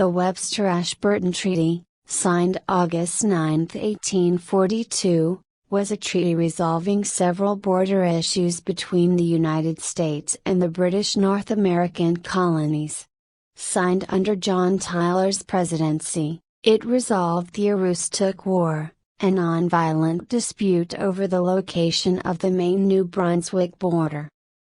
The Webster-Ashburton Treaty, signed August 9, 1842, was a treaty resolving several border issues between the United States and the British North American colonies. Signed under John Tyler's presidency, it resolved the Aroostook War, a nonviolent dispute over the location of the Maine-New Brunswick border.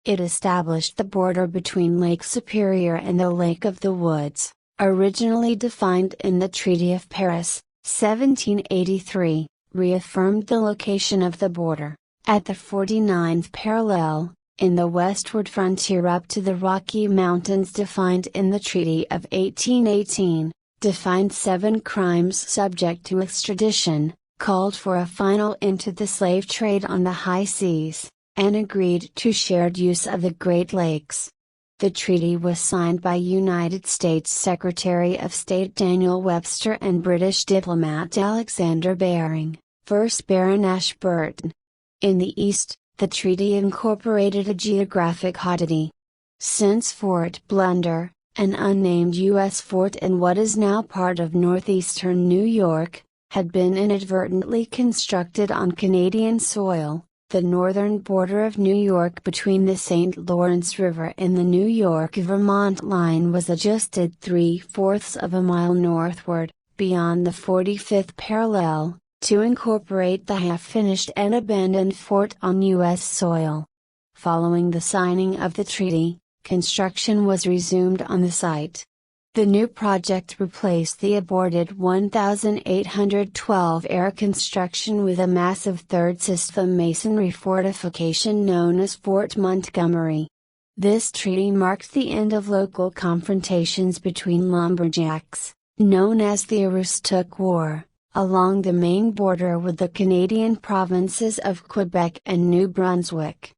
It established the border between Lake Superior and the Lake of the Woods, originally defined in the Treaty of Paris, 1783, reaffirmed the location of the border, at the 49th parallel, in the westward frontier up to the Rocky Mountains defined in the Treaty of 1818, defined 7 crimes subject to extradition, called for a final end to the slave trade on the high seas, and agreed to shared use of the Great Lakes. The treaty was signed by United States Secretary of State Daniel Webster and British diplomat Alexander Baring, 1st Baron Ashburton. In the east, the treaty incorporated a geographic oddity. Since Fort Blunder, an unnamed U.S. fort in what is now part of northeastern New York, had been inadvertently constructed on Canadian soil, the northern border of New York between the St. Lawrence River and the New York-Vermont line was adjusted 3/4 of a mile northward, beyond the 45th parallel, to incorporate the half-finished and abandoned fort on U.S. soil. Following the signing of the treaty, construction was resumed on the site. The new project replaced the aborted 1812 construction with a massive third-system masonry fortification known as Fort Montgomery. This treaty marked the end of local confrontations between lumberjacks, known as the Aroostook War, along the Maine border with the Canadian provinces of Quebec and New Brunswick.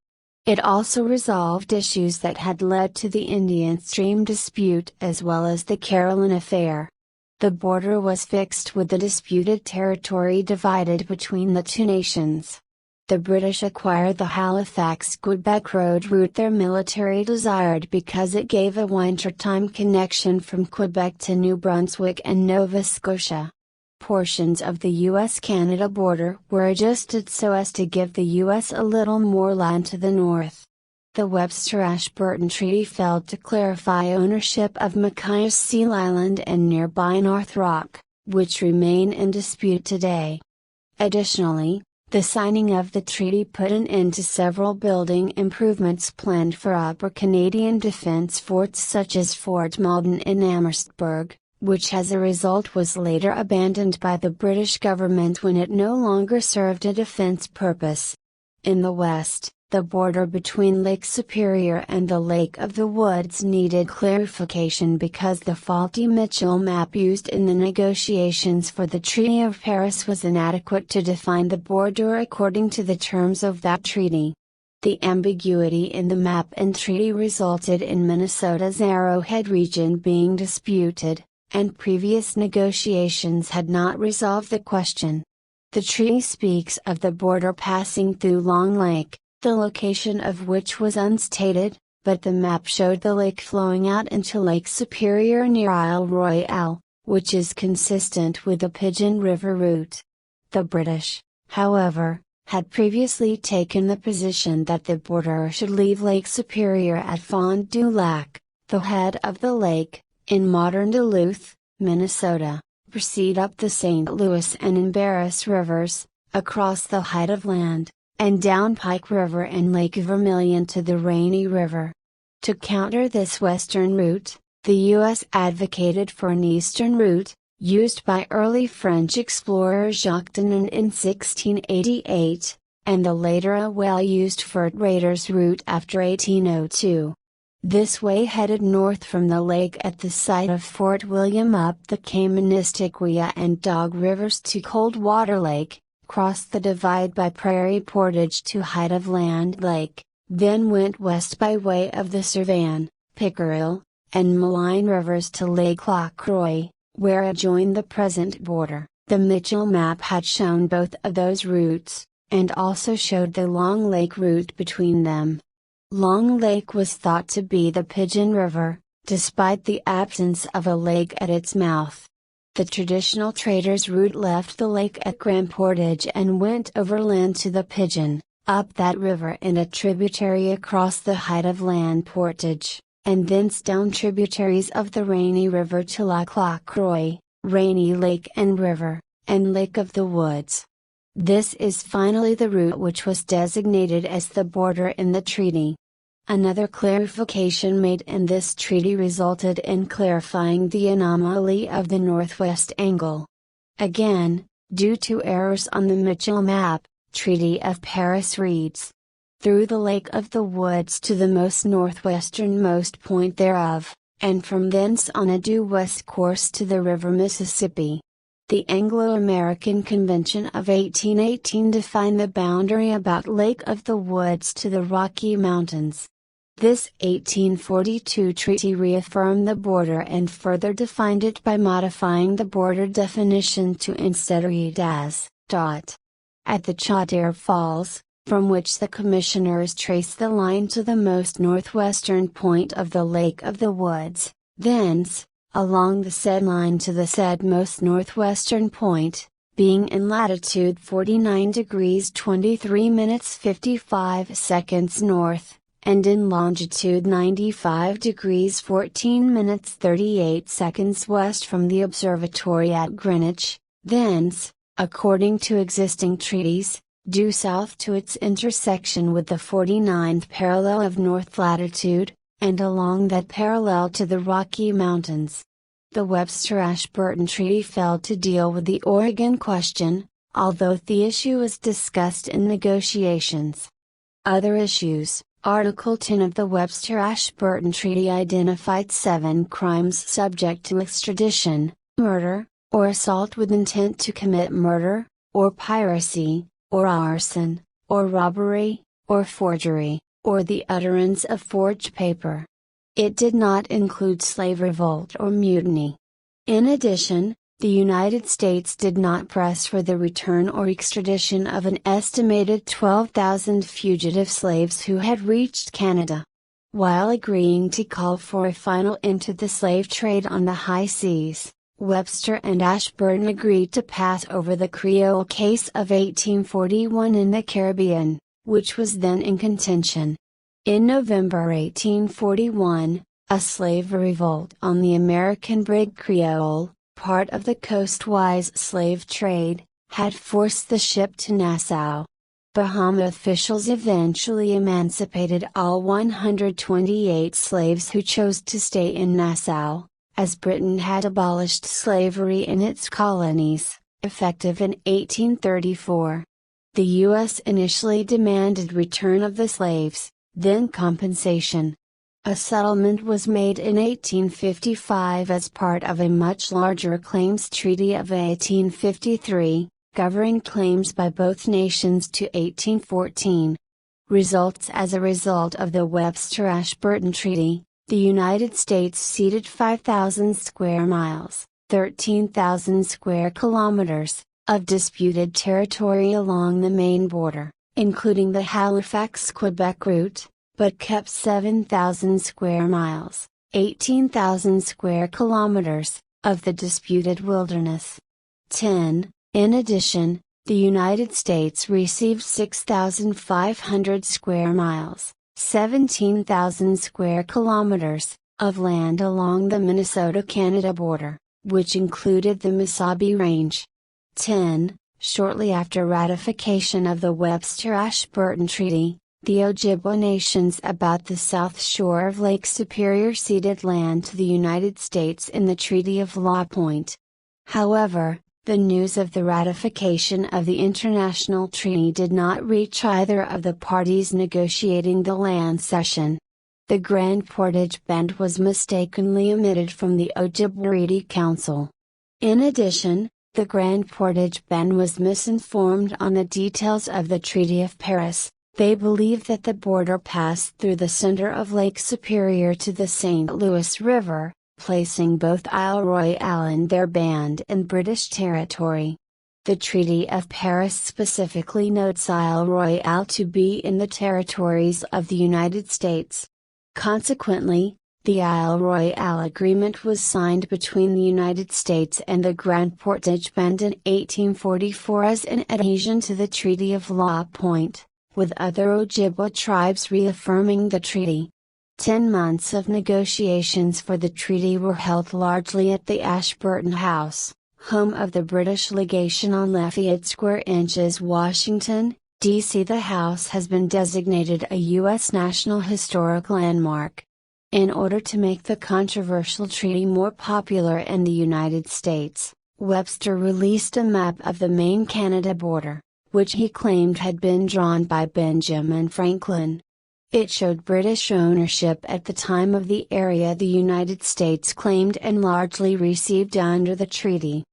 It also resolved issues that had led to the Indian Stream dispute as well as the Carolyn Affair. The border was fixed with the disputed territory divided between the two nations. The British acquired the Halifax-Quebec road route their military desired because it gave a wintertime connection from Quebec to New Brunswick and Nova Scotia. Portions of the U.S.-Canada border were adjusted so as to give the U.S. a little more land to the north. The Webster-Ashburton Treaty failed to clarify ownership of Machias Seal Island and nearby North Rock, which remain in dispute today. Additionally, the signing of the treaty put an end to several building improvements planned for Upper Canadian defense forts such as Fort Malden in Amherstburg, which as a result was later abandoned by the British government when it no longer served a defense purpose. In the west, the border between Lake Superior and the Lake of the Woods needed clarification because the faulty Mitchell map used in the negotiations for the Treaty of Paris was inadequate to define the border according to the terms of that treaty. The ambiguity in the map and treaty resulted in Minnesota's Arrowhead region being disputed, and previous negotiations had not resolved the question. The treaty speaks of the border passing through Long Lake, the location of which was unstated, but the map showed the lake flowing out into Lake Superior near Isle Royale, which is consistent with the Pigeon River route. The British, however, had previously taken the position that the border should leave Lake Superior at Fond du Lac, the head of the lake, in modern Duluth, Minnesota, proceed up the St. Louis and Embarrass rivers, across the Height of Land, and down Pike River and Lake Vermilion to the Rainy River. To counter this western route, the U.S. advocated for an eastern route, used by early French explorer Jacques Denon in 1688, and the later a well-used fur traders route after 1802. This way headed north from the lake at the site of Fort William up the Kaministiquia and Dog Rivers to Coldwater Lake, crossed the divide by Prairie Portage to Height of Land Lake, then went west by way of the Cervan, Pickerel, and Maline rivers to Lake Lochroy, where it joined the present border. The Mitchell map had shown both of those routes, and also showed the Long Lake route between them. Long Lake was thought to be the Pigeon River, despite the absence of a lake at its mouth. The traditional traders' route left the lake at Grand Portage and went overland to the Pigeon, up that river and a tributary across the height of Land Portage, and thence down tributaries of the Rainy River to Lac La Croix, Rainy Lake and River, and Lake of the Woods. This is finally the route which was designated as the border in the treaty. Another clarification made in this treaty resulted in clarifying the anomaly of the northwest angle. Again, due to errors on the Mitchell map, Treaty of Paris reads, "Through the Lake of the Woods to the most northwesternmost point thereof, and from thence on a due west course to the river Mississippi." The Anglo-American Convention of 1818 defined the boundary about Lake of the Woods to the Rocky Mountains. This 1842 treaty reaffirmed the border and further defined it by modifying the border definition to instead read as, At the Chaudiere Falls, from which the commissioners traced the line to the most northwestern point of the Lake of the Woods, thence, along the said line to the said most northwestern point, being in latitude 49 degrees 23 minutes 55 seconds north, and in longitude 95 degrees 14 minutes 38 seconds west from the observatory at Greenwich, thence, according to existing treaties, due south to its intersection with the 49th parallel of north latitude, and along that parallel to the Rocky Mountains. The Webster-Ashburton Treaty failed to deal with the Oregon question, although the issue was discussed in negotiations. Other issues. Article 10 of the Webster-Ashburton Treaty identified 7 crimes subject to extradition: murder, or assault with intent to commit murder, or piracy, or arson, or robbery, or forgery, or the utterance of forged paper. It did not include slave revolt or mutiny. In addition, the United States did not press for the return or extradition of an estimated 12,000 fugitive slaves who had reached Canada. While agreeing to call for a final end to the slave trade on the high seas, Webster and Ashburton agreed to pass over the Creole case of 1841 in the Caribbean, which was then in contention. In November 1841, a slave revolt on the American brig Creole, part of the coastwise slave trade, had forced the ship to Nassau. Bahama officials eventually emancipated all 128 slaves who chose to stay in Nassau, as Britain had abolished slavery in its colonies, effective in 1834. The U.S. initially demanded return of the slaves, then compensation. A settlement was made in 1855 as part of a much larger claims treaty of 1853, governing claims by both nations to 1814. Results: as a result of the Webster-Ashburton Treaty, the United States ceded 5,000 square miles, 13,000 square kilometers, of disputed territory along the main border, including the Halifax-Quebec route, but kept 7,000 square miles, 18,000 square kilometers, of the disputed wilderness. 10. In addition, the United States received 6,500 square miles, 17,000 square kilometers, of land along the Minnesota-Canada border, which included the Mesabi Range. 10. Shortly after ratification of the Webster-Ashburton Treaty, the Ojibwa nations about the south shore of Lake Superior ceded land to the United States in the Treaty of La Pointe. However, the news of the ratification of the international treaty did not reach either of the parties negotiating the land cession. The Grand Portage Band was mistakenly omitted from the Ojibwa Treaty Council. In addition, the Grand Portage Band was misinformed on the details of the Treaty of Paris. They believed that the border passed through the center of Lake Superior to the St. Louis River, placing both Isle Royale and their band in British territory. The Treaty of Paris specifically notes Isle Royale to be in the territories of the United States. Consequently, The Isle Royale Agreement was signed between the United States and the Grand Portage Band in 1844 as an adhesion to the Treaty of La Pointe, with other Ojibwa tribes reaffirming the treaty. 10 months of negotiations for the treaty were held largely at the Ashburton House, home of the British legation on Lafayette Square Inches, Washington, D.C. The house has been designated a U.S. National Historic Landmark. In order to make the controversial treaty more popular in the United States, Webster released a map of the Maine Canada border, which he claimed had been drawn by Benjamin Franklin. It showed British ownership at the time of the area the United States claimed and largely received under the treaty.